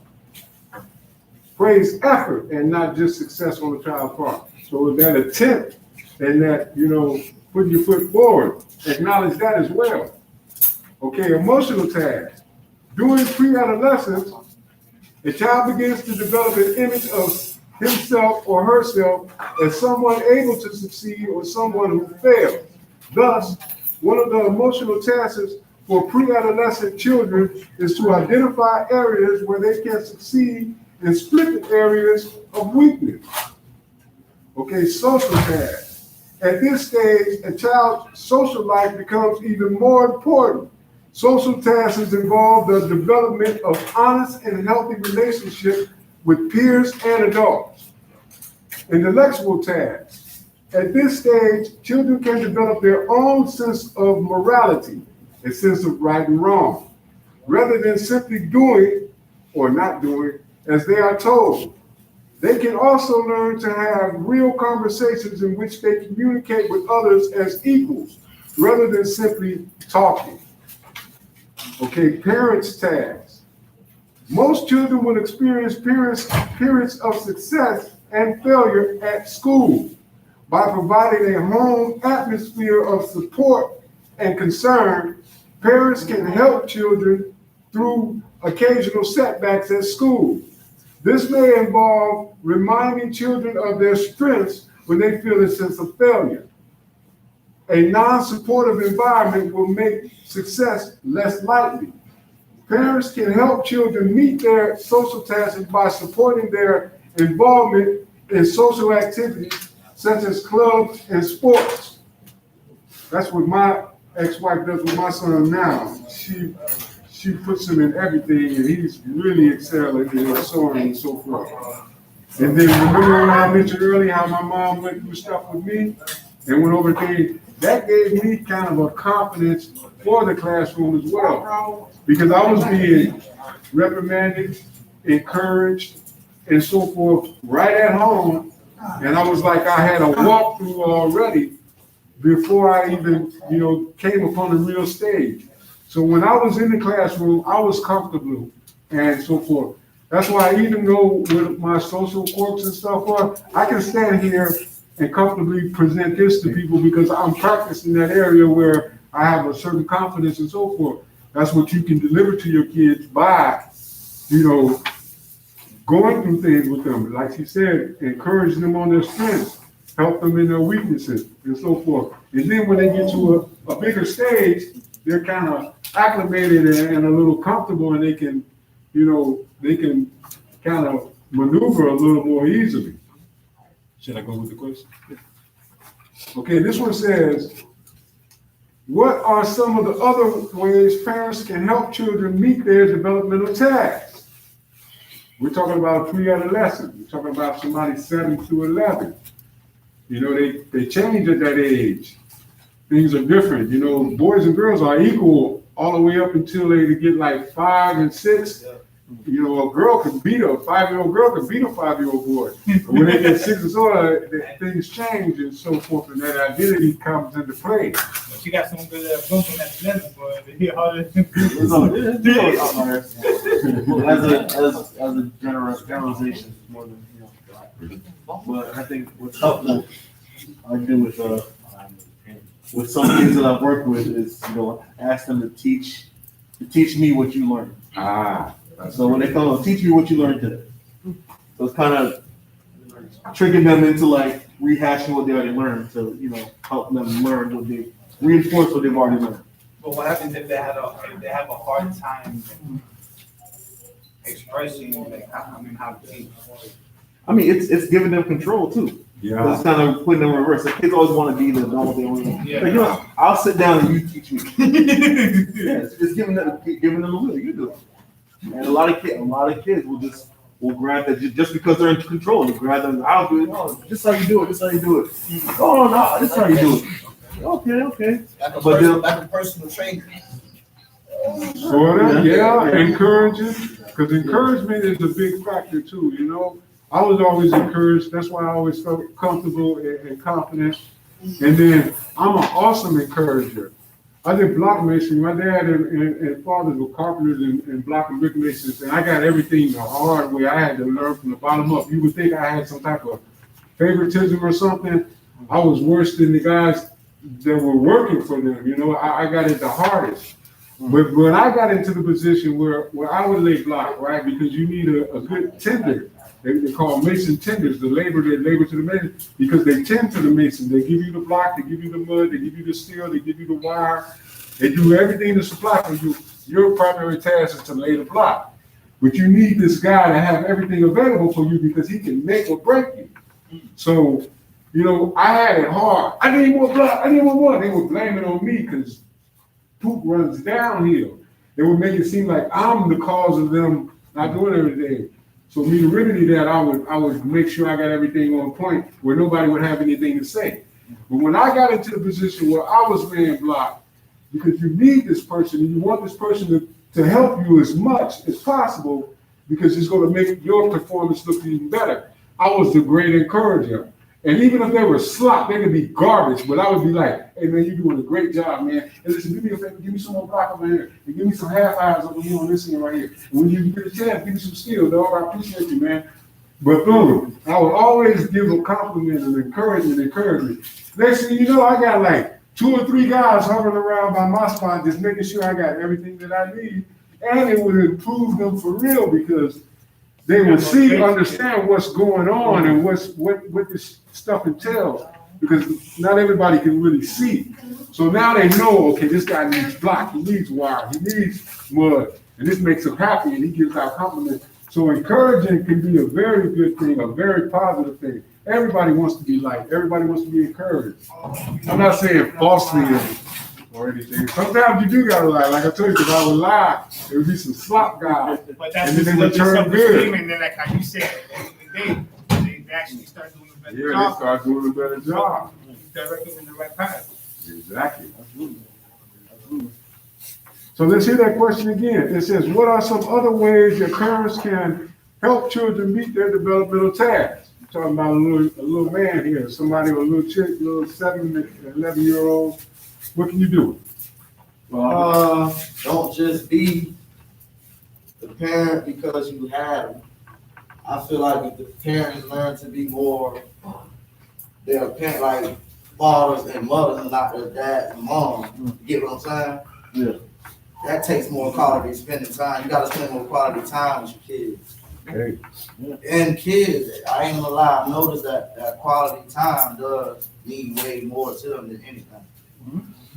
Praise effort and not just success on the child's part. So that attempt and that, putting your foot forward, acknowledge that as well. Okay, emotional tasks. During pre-adolescence, a child begins to develop an image of himself or herself as someone able to succeed or someone who fails. Thus, one of the emotional tasks for pre-adolescent children is to identify areas where they can succeed and split the areas of weakness. Okay, social tasks. At this stage, a child's social life becomes even more important. Social tasks involve the development of honest and healthy relationships with peers and adults. Intellectual tasks. At this stage, children can develop their own sense of morality, a sense of right and wrong, rather than simply doing or not doing as they are told. They can also learn to have real conversations in which they communicate with others as equals, rather than simply talking. Okay, parents' tasks. Most children will experience periods of success and failure at school. By providing a home atmosphere of support and concern, parents can help children through occasional setbacks at school. This may involve reminding children of their strengths when they feel a sense of failure. A non-supportive environment will make success less likely. Parents can help children meet their social tasks by supporting their involvement in social activities such as clubs and sports. That's what my ex-wife does with my son now. She puts him in everything, and he's really excelling and soaring and so forth. And then remember when I mentioned earlier how my mom went through stuff with me and went over things, that gave me kind of a confidence for the classroom as well. Because I was being reprimanded, encouraged, and so forth right at home. And I was like, I had a walkthrough already before I even, came upon the real stage. So when I was in the classroom, I was comfortable and so forth. That's why even though with my social quirks and stuff are, I can stand here and comfortably present this to people because I'm practicing that area where I have a certain confidence and so forth. That's what you can deliver to your kids by, going through things with them. Like she said, encourage them on their strengths, help them in their weaknesses and so forth. And then when they get to a bigger stage, they're kind of acclimated and a little comfortable, and they can kind of maneuver a little more easily. Should I go with the question? Okay, this one says, what are some of the other ways parents can help children meet their developmental tasks? We're talking about pre-adolescent. We're talking about somebody 7 to 11. They change at that age. Things are different. Boys and girls are equal all the way up until they get like 5 and 6. A girl can beat a 5-year-old girl can beat a 5-year-old boy. But when they get 6 and so things change and so forth, and that identity comes into play. But you got some good booking at the level, but they hit harder. As a generalization, more than but I think what's helpful I do with some kids that I've worked with is ask them to teach me what you learned. So when they come, teach me what you learned today. So it's kind of tricking them into like rehashing what they already learned to help them learn reinforce what they've already learned. But what happens if they have a hard time expressing how to teach? I mean, it's giving them control too. Yeah. It's kind of putting them in reverse. Like, kids always want to be the adult they want to be. Like, I'll sit down and you teach me. It's giving them the will. You do it. And a lot of kids will grab that just because they're in control. They grab them. I'll do it. Oh, this is how you do it. This is how you do it. Oh no, this is how you do it. Okay. Like a personal trainer. Sort of, yeah. Encouraging, because encouragement is a big factor too. I was always encouraged. That's why I always felt comfortable and confident. And then I'm an awesome encourager. I did block masonry. My dad and father were carpenters and block and brick masons, and I got everything the hard way. I had to learn from the bottom up. You would think I had some type of favoritism or something. I was worse than the guys that were working for them. I got it the hardest. But when I got into the position where I would lay block, right, because you need a good tender. They call mason tenders, the labor to the mason, because they tend to the mason. They give you the block, they give you the mud, they give you the steel, they give you the wire. They do everything to supply for you. Your primary task is to lay the block. But you need this guy to have everything available for you because he can make or break you. So, I had it hard. I need more block, I need more. They would blame it on me because poop runs downhill. They would make it seem like I'm the cause of them not doing everything. So me to remedy that, I would make sure I got everything on point where nobody would have anything to say. But when I got into the position where I was laying block, because you need this person and you want this person to help you as much as possible because it's going to make your performance look even better. I was the great encourager. And even if they were slop, they could be garbage, but I would be like, hey man, you're doing a great job, man. And listen, do me a favor, give me some more block over here. And give me some half hours over here on this end right here. And when you get a chance, give me some skill, dog. I appreciate you, man. But boom, I would always give a compliment and encouragement. Next thing you know, I got like 2 or 3 guys hovering around by my spot, just making sure I got everything that I need. And it would improve them for real because they would understand what's going on and what this stuff entails, because not everybody can really see. So now they know, okay, this guy needs block, he needs wire, he needs mud, and this makes him happy, and he gives out compliments. So encouraging can be a very good thing, a very positive thing. Everybody wants to be liked. Everybody wants to be encouraged. I'm not saying falsely or anything. Sometimes you do gotta lie. Like I told you, because I would lie, there would be some slop guys. But that's and then they would turn good. And then, like how you said, actually start doing a better Yeah, they job. start doing a better job. Direct them in the right path. Exactly. So let's hear that question again. It says, what are some other ways that parents can help children meet their developmental tasks? You're talking about a little man here, somebody with a little chick, little 7, 11-year-old. What can you do? Don't just be the parent because you have them. I feel like if the parents learn to be more their parent, like fathers and mothers, and not their dad and mom. You get what I'm saying? Yeah. That takes more quality spending time. You gotta spend more quality time with your kids. Hey, And kids, I ain't gonna lie, I've noticed that quality time does mean way more to them than anything.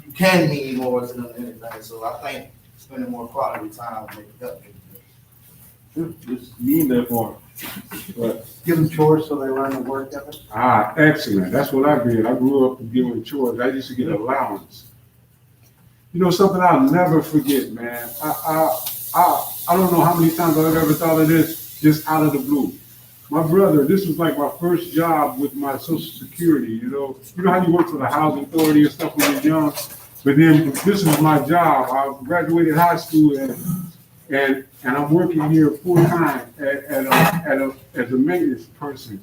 You can mean more to them than anything. So I think spending more quality time will make it help. Just being there for them. But Give them chores so they learn to work ethic. excellent. That's what I did. I grew up doing chores. I used to get allowance. You know, something I'll never forget, man. I don't know how many times I've ever thought of this just out of the blue. My brother, this was like my first job with my Social Security, you know how you work for the housing authority and stuff when you're young? But then this was my job. I graduated high school and I'm working here full time as a maintenance person.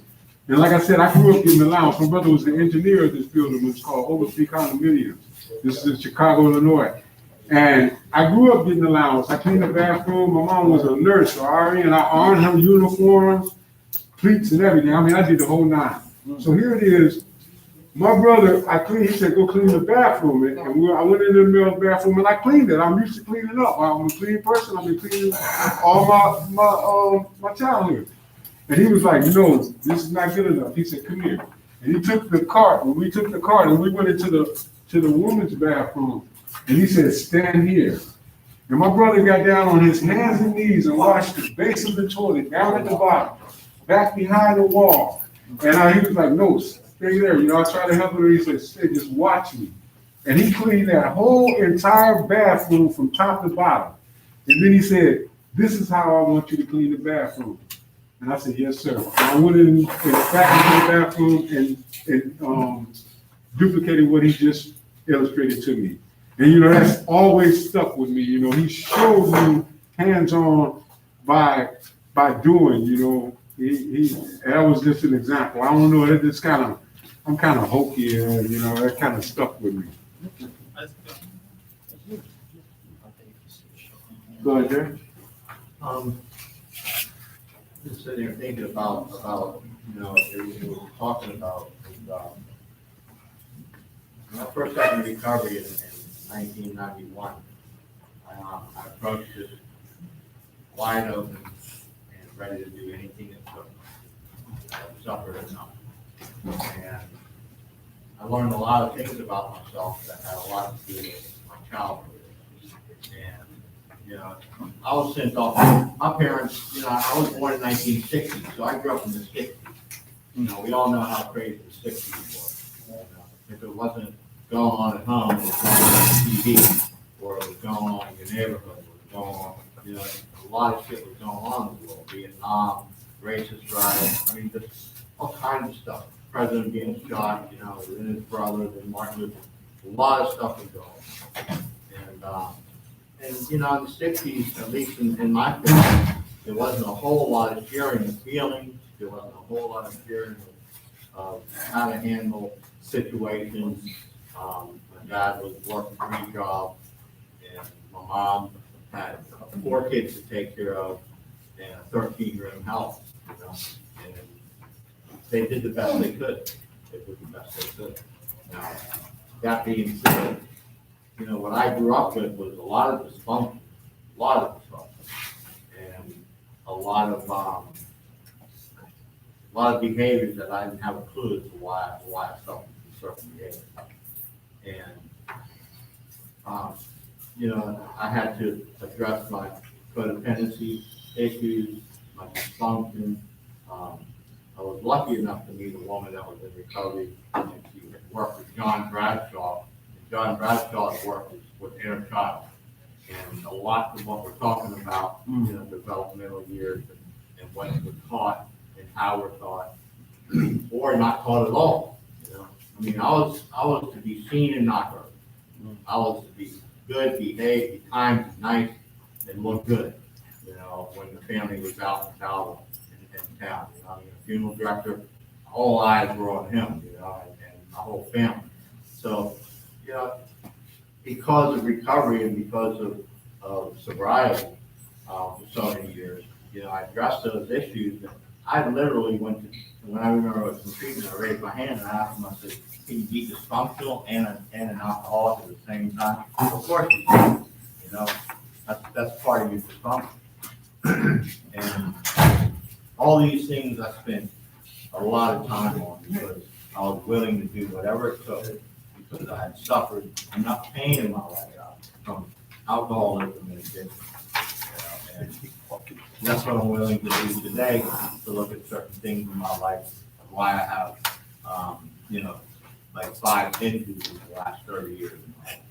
And like I said, I grew up getting allowance. My brother was the engineer of this building, which is called Oversea Condominiums. This is in Chicago, Illinois. And I grew up getting allowance. I cleaned the bathroom. My mom was a nurse, so I ironed her uniforms, pleats and everything. I mean, I did the whole 9. So here it is. My brother, he said, go clean the bathroom. And I went in the middle of the bathroom and I cleaned it. I'm used to cleaning up. I'm a clean person. I've been cleaning all my childhood. And he was like, this is not good enough. He said, come here. And he took the cart. And we took the cart and we went into the woman's bathroom. And he said, stand here. And my brother got down on his hands and knees and washed the base of the toilet down at the bottom, back behind the wall. And he was like, no, stay there. I tried to help him. He said, stay, just watch me. And he cleaned that whole entire bathroom from top to bottom. And then he said, this is how I want you to clean the bathroom. And I said, yes, sir. And I went in back into the bathroom and duplicated what he just illustrated to me. And that's always stuck with me. He showed me hands-on by doing. That was just an example. I don't know. I'm kind of hokey, and that kind of stuck with me. go ahead, Jerry. Just sitting here thinking about you were talking about, when I first got in recovery in 1991, I approached it wide open and ready to do anything it took. Suffered enough. And I learned a lot of things about myself that had a lot to do with my childhood. And, I was sent off. My parents, I was born in 1960, so I grew up in the 60s. We all know how crazy the 60s were. If it wasn't going on at home, it was going on TV, or it was going on in your neighborhood, it was going on, a lot of shit was going on in the world, Vietnam, racist riots, just all kinds of stuff. President being shot, and his brother, and Martin Luther, a lot of stuff was going on. And in the 60s, at least in my family, there wasn't a whole lot of sharing of feelings. There wasn't a whole lot of sharing of how to handle situations. My dad was working 3 jobs, and my mom had 4 kids to take care of and a 13-room house. And they did the best they could. They did the best they could. Now, that being said, what I grew up with was a lot of dysfunction, and a lot of behaviors that I didn't have a clue as to why I felt certain behaviors. And I had to address my codependency issues, my dysfunction. I was lucky enough to meet a woman that was in recovery, and she worked with John Bradshaw. John Bradshaw's work is with inner child, and a lot of what we're talking about, developmental years and what we're taught and how we're taught, or not taught at all. You know, I mean, I was to be seen and not heard. I was to be good, behave, be kind, be nice, and look good. You know, when the family was out in town, you know, I mean, a funeral director, all eyes were on him, you know, and my whole family. So, you know, because of recovery and because of sobriety for so many years, you know, I addressed those issues. And I literally went to, when I remember I was in treatment, I raised my hand and I asked him, I said, can you be dysfunctional and an alcoholic at the same time? Of course you can. You know, that's part of your dysfunction. And all these things I spent a lot of time on because I was willing to do whatever it took because I had suffered enough pain in my life from alcoholism and addiction. You know, and that's what I'm willing to do today, to look at certain things in my life, why I have, you know, like 5 injuries in the last 30 years of my life.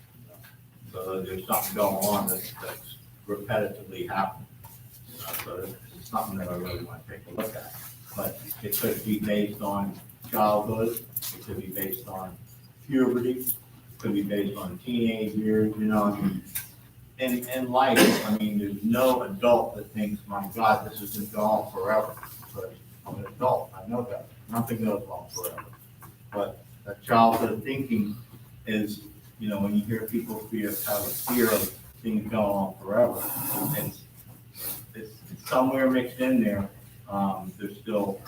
You know? So there's something going on that's repetitively happening. You know? So it's something that I really want to take a look at. But it could be based on childhood, it could be based on puberty, it could be based on teenage years, you know, I mean, in life, I mean, there's no adult that thinks, my God, this isn't gone forever. But I'm an adult, I know that, nothing goes on forever. But that childhood thinking is, you know, when you hear people have a fear of things going on forever, it's somewhere mixed in there. They're still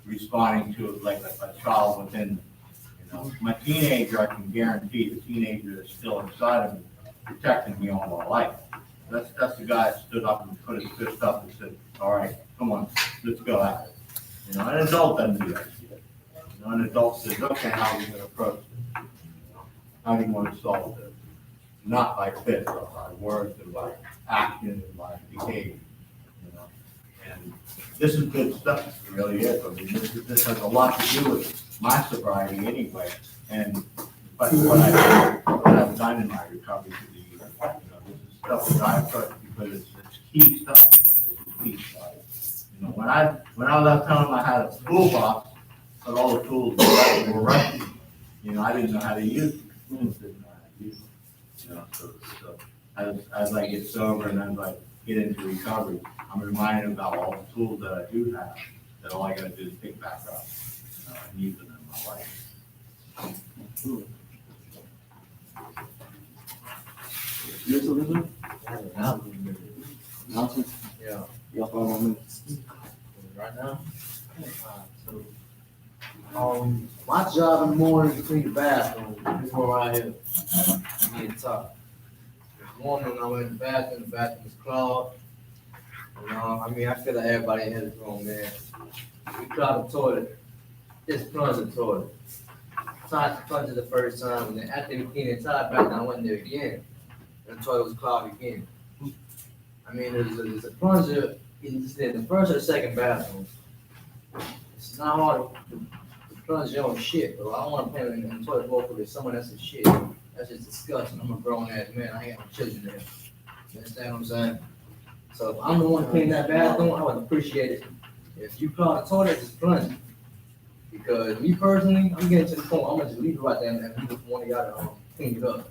responding to it like a child within them. You know, my teenager, I can guarantee the teenager that's still inside of me, protecting me all my life. That's the guy that stood up and put his fist up and said, all right, come on, let's go at it. You know, an adult doesn't do that shit. You know, an adult says, okay, how are we gonna approach this? You know, how do you want to solve this? Not by fists, but by words and by action and by behavior. You know, and this is good stuff, it really is. I mean, this has a lot to do with my sobriety anyway, and but what I've done in my recovery through the years. You know, this is stuff that I've touched because it's key stuff. This is key stuff. You know, when I left home, I had a toolbox, but all the tools were right. You know, I didn't know how to use them. Didn't know how to use them. You know, so as I get sober and as I get into recovery, I'm reminded about all the tools that I do have, that all I gotta do is pick back up, and use them in my life. Yes, Elizabeth? Yeah, Y'all 5 more minutes. right now. My job in the morning is to clean the bathroom before I hit me and top. This morning I went in the bathroom is clogged. You know, I mean, I feel like everybody in here is wrong, man. We clogged the toilet, just plunge the toilet. Tried to plunge it the first time, and then after we cleaned the entire bathroom, I went there again, and the toilet was clogged again. I mean, there's a plunger in the first or the second bathroom. It's not hard to plunge your own shit, bro. I don't want to play in the toilet bowl with someone else's shit. That's just disgusting. I'm a grown ass man. I ain't got no children there. You understand what I'm saying? So if I'm the one cleaning that bathroom, I would appreciate it. If you clog the toilet, just plunge it. Because me personally, I'm getting to the point, I'm gonna just leave it right there and leave it for one of y'all to clean it up.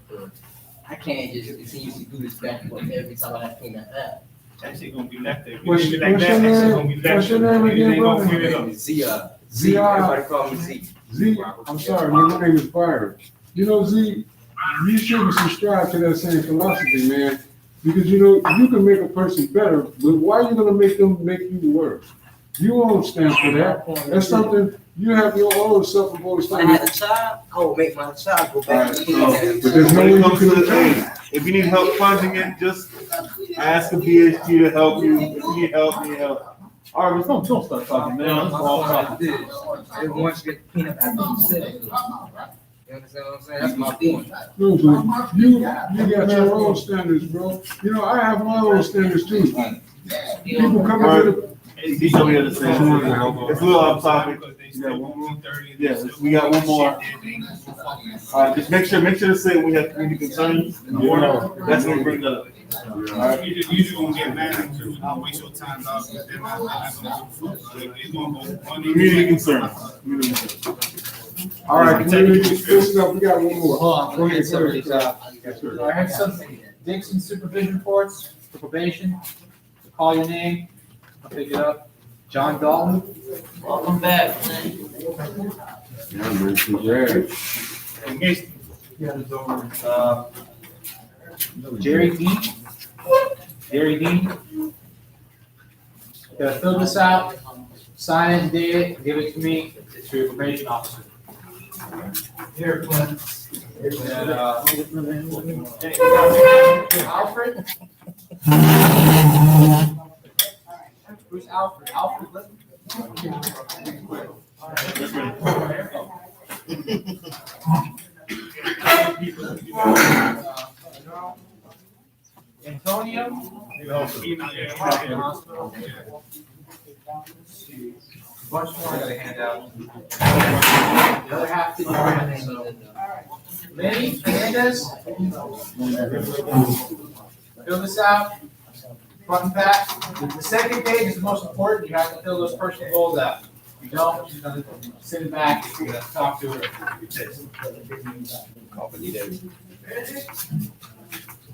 I can't just continue to do this back and forth every time I have to clean that bath. That shit gonna be left there. What's Leave it your like that, that shit gonna be left what's your there. name They again, ain't gonna brother? clean it up. Z, Z.I. everybody call me Z. Z, I'm sorry, my name is Byron. You know, Z, you shouldn't subscribe to that same philosophy, man. Because, you know, you can make a person better, but why are you gonna make them make you worse? You won't stand for that. That's something, you have your own self-imposed If I had standards. a child, I would make my child go back and clean that. But there's no When way it you comes to can the thing, if you need help plunging it, just ask a BHT to help you. If you need help, you need help. All right, but don't start talking, man. That's all talking. Everyone wants to get clean up after themselves. You understand what I'm saying? That's my point. No, but you got your own standards, bro. You know, I have my own standards too. People come into the. He's over here to say, it's a little off topic. Yeah, we got one more. Just make sure to say we have community concerns in the morning. That's when we bring that up. You just gonna get mad and I'll waste your time out, but then I'm not gonna do it. It's gonna go money. Community concerns. All right, community, listen up, we got one more. Hold on, Go let me ahead, get some of these go ahead. out. I have some Dixon supervision reports for probation. Call your name, I'll pick it up. John Dalton. Welcome back. Jerry Dean. Jerry Dean. Gotta fill this out, sign it and date it, give it to me, it's for your probation officer. Here, Clint. And, Alfred? Who's Alfred? Alfred Litton? Antonio? Bunch more I gotta hand out. The other half didn't bring it, so. Lenny Hernandez? Fill this out, front and back. The second page is the most important, you have to fill those personal goals out. If you don't, she's gonna send it back, you're gonna talk to her.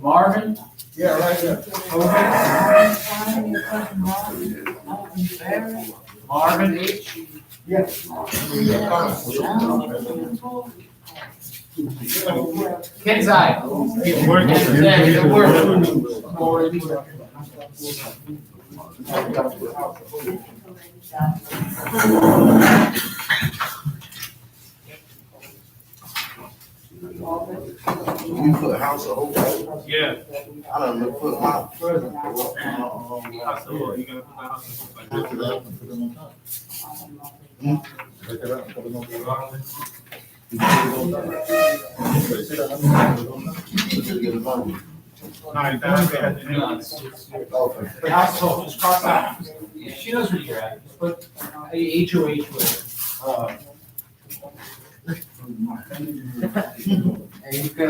Marvin? Yeah, right there. Marvin H. Yes. Kenzai. He's working. Yeah, he's at work. You put house of hope. Yeah. I done put my present. You gotta put the house The household, just cross out. Yeah, she knows where you're at. Just put HOH with. And you could.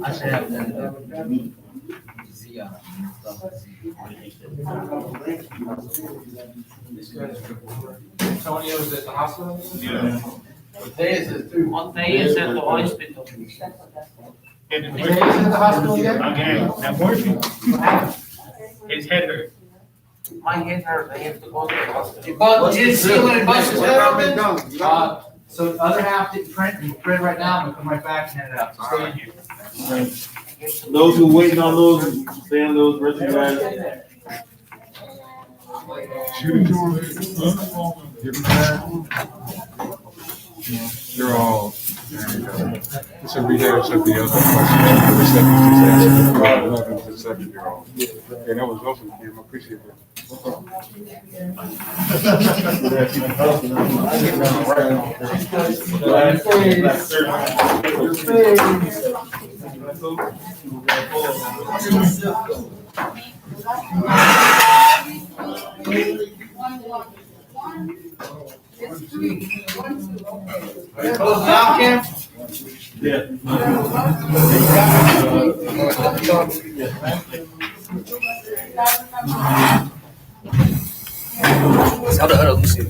I should have that. Antonio's at the hospital? Yeah. One day is at the hospital. Is he at the hospital again? Again, that working. His head hurt. My head hurt, I have to go to the hospital. But you didn't see when it What's busted happening? out? So the other half didn't print, you print it right now, and come right back and hand it out. So stay in here. Those who waiting on those, stay on those, rest of you guys. Shoot it to him. Give him that. They're all, it's a rehash of the other questions. The 11 to 7-year-old. And that was awesome, Kim. I appreciate that. Close it out, Kim? Yeah. How the hell do you see